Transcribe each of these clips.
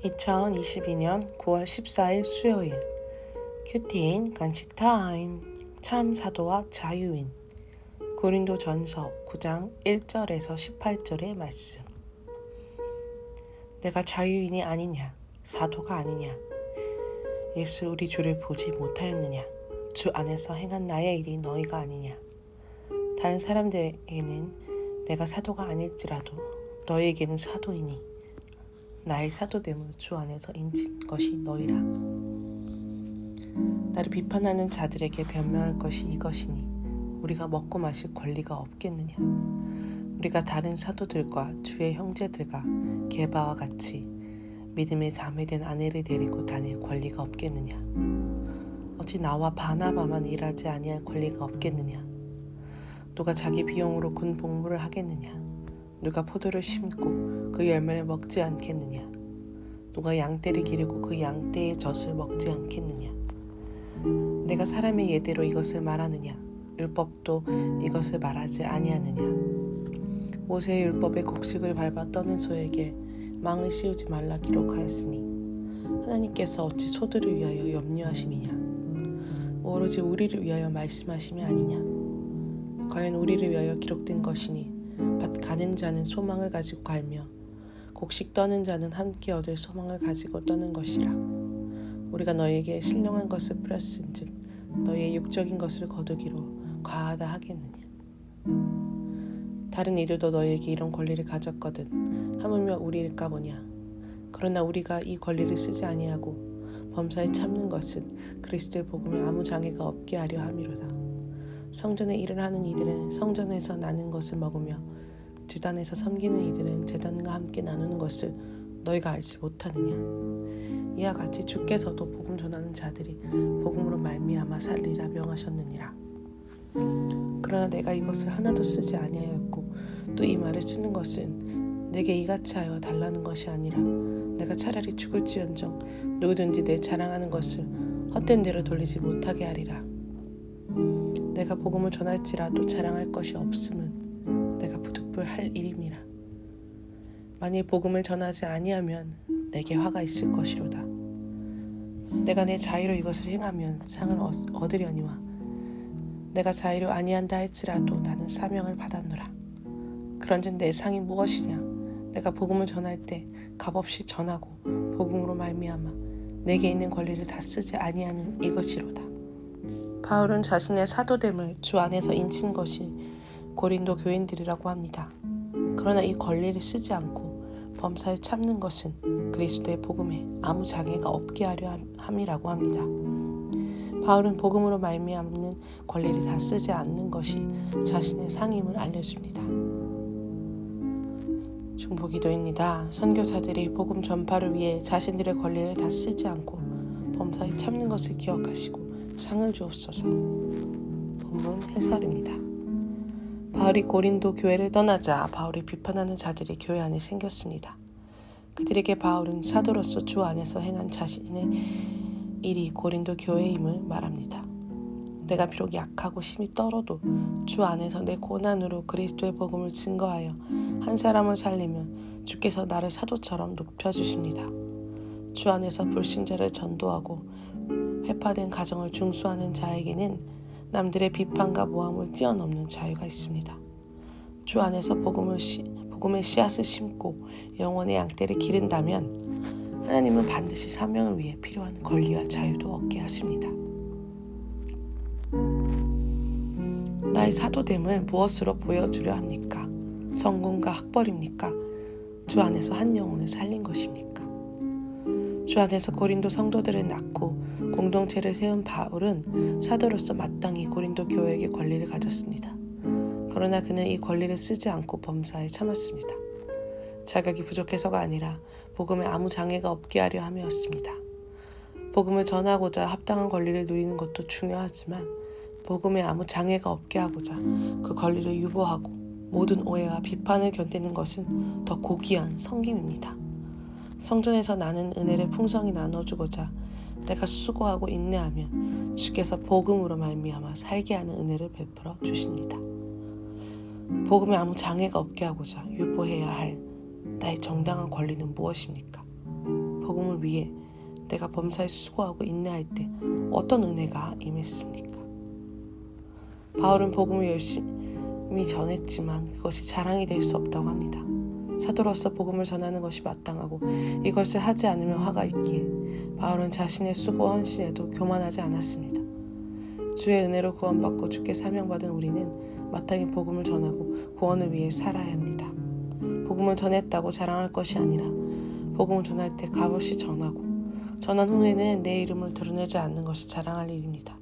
2022년 9월 14일 수요일 큐티인 간식 타임. 참 사도와 자유인. 고린도전서 9장 1절에서 18절의 말씀. 내가 자유인이 아니냐, 사도가 아니냐, 예수 우리 주를 보지 못하였느냐, 주 안에서 행한 나의 일이 너희가 아니냐. 다른 사람들에게는 내가 사도가 아닐지라도 너희에게는 사도이니 나의 사도됨을 주 안에서 인친 것이 너희라. 나를 비판하는 자들에게 변명할 것이 이것이니 우리가 먹고 마실 권리가 없겠느냐. 우리가 다른 사도들과 주의 형제들과 게바와 같이 믿음의 자매된 아내를 데리고 다닐 권리가 없겠느냐. 어찌 나와 바나바만 일하지 아니할 권리가 없겠느냐. 누가 자기 비용으로 군 복무를 하겠느냐. 누가 포도를 심고 그 열매를 먹지 않겠느냐. 누가 양떼를 기르고 그 양떼의 젖을 먹지 않겠느냐. 내가 사람의 예대로 이것을 말하느냐. 율법도 이것을 말하지 아니하느냐. 모세의 율법의 곡식을 밟아 떠는 소에게 망을 씌우지 말라 기록하였으니 하나님께서 어찌 소들을 위하여 염려하심이냐. 오로지 우리를 위하여 말씀하심이 아니냐. 과연 우리를 위하여 기록된 것이니 밭 가는 자는 소망을 가지고 갈며 곡식 떠는 자는 함께 얻을 소망을 가지고 떠는 것이라. 우리가 너희에게 신령한 것을 뿌렸은즉 너희의 육적인 것을 거두기로 과하다 하겠느냐. 다른 이들도 너희에게 이런 권리를 가졌거든 하물며 우리일까 보냐. 그러나 우리가 이 권리를 쓰지 아니하고 범사에 참는 것은 그리스도의 복음에 아무 장애가 없게 하려 함이로다. 성전에 일을 하는 이들은 성전에서 나는 것을 먹으며 제단에서 섬기는 이들은 제단과 함께 나누는 것을 너희가 알지 못하느냐. 이와 같이 주께서도 복음 전하는 자들이 복음으로 말미암아 살리라 명하셨느니라. 그러나 내가 이것을 하나도 쓰지 아니하였고 또 이 말을 쓰는 것은 내게 이같이 하여 달라는 것이 아니라 내가 차라리 죽을지언정 누구든지 내 자랑하는 것을 헛된 대로 돌리지 못하게 하리라. 내가 복음을 전할지라도 자랑할 것이 없음은 내가 부득불할 일임이라. 만일 복음을 전하지 아니하면 내게 화가 있을 것이로다. 내가 내 자유로 이것을 행하면 상을 얻으려니와 내가 자유로 아니한다 할지라도 나는 사명을 받았노라. 그런즉 내 상이 무엇이냐. 내가 복음을 전할 때 값없이 전하고 복음으로 말미암아 내게 있는 권리를 다 쓰지 아니하는 이것이로다. 바울은 자신의 사도됨을 주 안에서 인친 것이 고린도 교인들이라고 합니다. 그러나 이 권리를 쓰지 않고 범사에 참는 것은 그리스도의 복음에 아무 장애가 없게 하려 함이라고 합니다. 바울은 복음으로 말미암는 권리를 다 쓰지 않는 것이 자신의 상임을 알려줍니다. 중보기도입니다. 선교사들이 복음 전파를 위해 자신들의 권리를 다 쓰지 않고 범사에 참는 것을 기억하시고 상을 주옵소서. 본문 해설입니다. 바울이 고린도 교회를 떠나자 바울이 비판하는 자들이 교회 안에 생겼습니다. 그들에게 바울은 사도로서 주 안에서 행한 자신의 일이 고린도 교회임을 말합니다. 내가 비록 약하고 심히 떨어도 주 안에서 내 고난으로 그리스도의 복음을 증거하여 한 사람을 살리면 주께서 나를 사도처럼 높여주십니다. 주 안에서 불신자를 전도하고 회파된 가정을 중수하는 자에게는 남들의 비판과 모함을 뛰어넘는 자유가 있습니다. 주 안에서 복음의 씨앗을 심고 영혼의 양떼를 기른다면 하나님은 반드시 사명을 위해 필요한 권리와 자유도 얻게 하십니다. 나의 사도됨을 무엇으로 보여주려 합니까? 성공과 학벌입니까? 주 안에서 한 영혼을 살린 것입니까? 주 안에서 고린도 성도들을 낳고 공동체를 세운 바울은 사도로서 마땅히 고린도 교회에게 권리를 가졌습니다. 그러나 그는 이 권리를 쓰지 않고 범사에 참았습니다. 자격이 부족해서가 아니라 복음에 아무 장애가 없게 하려 함이었습니다. 복음을 전하고자 합당한 권리를 누리는 것도 중요하지만 복음에 아무 장애가 없게 하고자 그 권리를 유보하고 모든 오해와 비판을 견디는 것은 더 고귀한 섬김입니다. 성전에서 나는 은혜를 풍성히 나눠주고자 내가 수고하고 인내하면 주께서 복음으로 말미암아 살게 하는 은혜를 베풀어 주십니다. 복음에 아무 장애가 없게 하고자 유보해야 할 나의 정당한 권리는 무엇입니까? 복음을 위해 내가 범사에 수고하고 인내할 때 어떤 은혜가 임했습니까? 바울은 복음을 열심히 전했지만 그것이 자랑이 될 수 없다고 합니다. 사도로서 복음을 전하는 것이 마땅하고 이것을 하지 않으면 화가 있기에 바울은 자신의 수고와 헌신에도 교만하지 않았습니다. 주의 은혜로 구원받고 주께 사명받은 우리는 마땅히 복음을 전하고 구원을 위해 살아야 합니다. 복음을 전했다고 자랑할 것이 아니라 복음을 전할 때 값없이 전하고 전한 후에는 내 이름을 드러내지 않는 것이 자랑할 일입니다.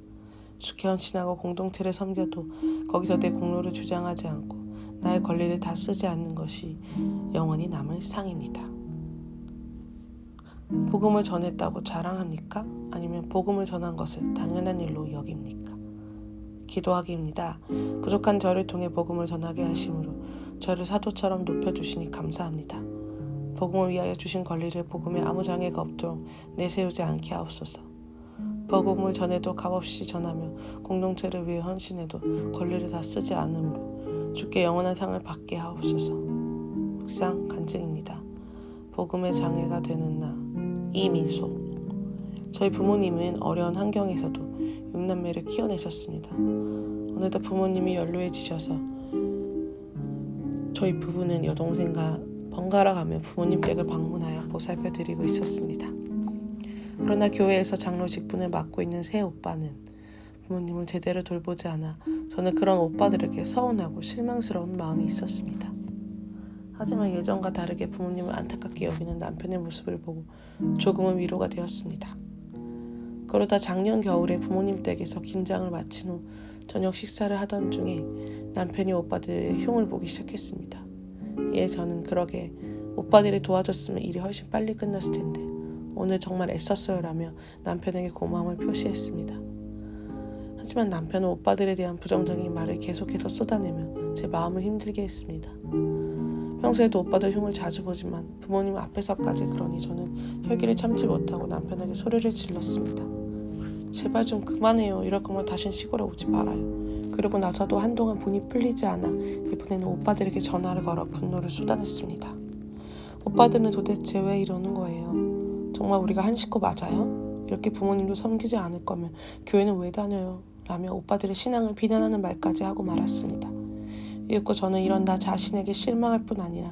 주께 헌신하고 공동체를 섬겨도 거기서 내 공로를 주장하지 않고 나의 권리를 다 쓰지 않는 것이 영원히 남을 상입니다. 복음을 전했다고 자랑합니까? 아니면 복음을 전한 것을 당연한 일로 여깁니까? 기도하기입니다. 부족한 저를 통해 복음을 전하게 하심으로 저를 사도처럼 높여주시니 감사합니다. 복음을 위하여 주신 권리를 복음에 아무 장애가 없도록 내세우지 않게 하옵소서. 복음을 전해도 값없이 전하며 공동체를 위해 헌신해도 권리를 다 쓰지 않으므로 주께 영원한 상을 받게 하옵소서. 묵상 간증입니다. 복음의 장애가 되는 나 이민소. 저희 부모님은 어려운 환경에서도 6남매를 키워내셨습니다. 어느덧 부모님이 연로해지셔서 저희 부부는 여동생과 번갈아 가며 부모님 댁을 방문하여 보살펴드리고 있었습니다. 그러나 교회에서 장로 직분을 맡고 있는 새 오빠는 부모님을 제대로 돌보지 않아 저는 그런 오빠들에게 서운하고 실망스러운 마음이 있었습니다. 하지만 예전과 다르게 부모님을 안타깝게 여기는 남편의 모습을 보고 조금은 위로가 되었습니다. 그러다 작년 겨울에 부모님 댁에서 김장을 마친 후 저녁 식사를 하던 중에 남편이 오빠들의 흉을 보기 시작했습니다. 이에 저는 그러게 오빠들이 도와줬으면 일이 훨씬 빨리 끝났을 텐데 오늘 정말 애썼어요 라며 남편에게 고마움을 표시했습니다. 하지만 남편은 오빠들에 대한 부정적인 말을 계속해서 쏟아내며 제 마음을 힘들게 했습니다. 평소에도 오빠들 흉을 자주 보지만 부모님 앞에서까지 그러니 저는 혈기를 참지 못하고 남편에게 소리를 질렀습니다. 제발 좀 그만해요. 이럴 거면 다신 시골에 오지 말아요. 그리고 나서도 한동안 분이 풀리지 않아 이번에는 오빠들에게 전화를 걸어 분노를 쏟아냈습니다. 오빠들은 도대체 왜 이러는 거예요? 정말 우리가 한 식구 맞아요? 이렇게 부모님도 섬기지 않을 거면 교회는 왜 다녀요? 라며 오빠들의 신앙을 비난하는 말까지 하고 말았습니다. 이윽고 저는 이런 나 자신에게 실망할 뿐 아니라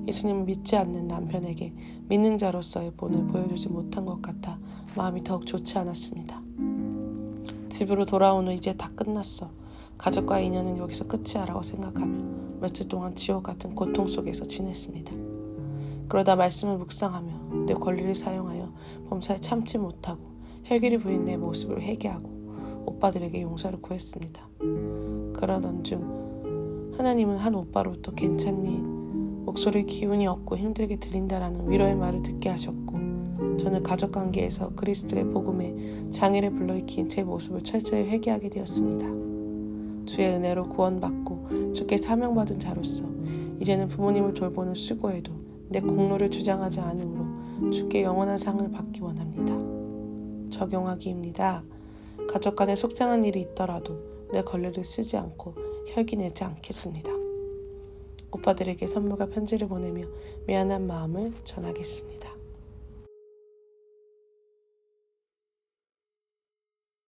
예수님을 믿지 않는 남편에게 믿는 자로서의 본을 보여주지 못한 것 같아 마음이 더욱 좋지 않았습니다. 집으로 돌아온 후 이제 다 끝났어. 가족과의 인연은 여기서 끝이야 라고 생각하며 며칠 동안 지옥 같은 고통 속에서 지냈습니다. 그러다 말씀을 묵상하며 내 권리를 사용하여 범사에 참지 못하고 혈기를 부린 내 모습을 회개하고 오빠들에게 용서를 구했습니다. 그러던 중 하나님은 한 오빠로부터 괜찮니? 목소리 기운이 없고 힘들게 들린다라는 위로의 말을 듣게 하셨고 저는 가족관계에서 그리스도의 복음에 장애를 불러일으킨 제 모습을 철저히 회개하게 되었습니다. 주의 은혜로 구원받고 주께 사명받은 자로서 이제는 부모님을 돌보는 수고에도 내 공로를 주장하지 않으므로 주께 영원한 상을 받기 원합니다. 적용하기입니다. 가족 간에 속상한 일이 있더라도 내 권리를 쓰지 않고 혈기 내지 않겠습니다. 오빠들에게 선물과 편지를 보내며 미안한 마음을 전하겠습니다.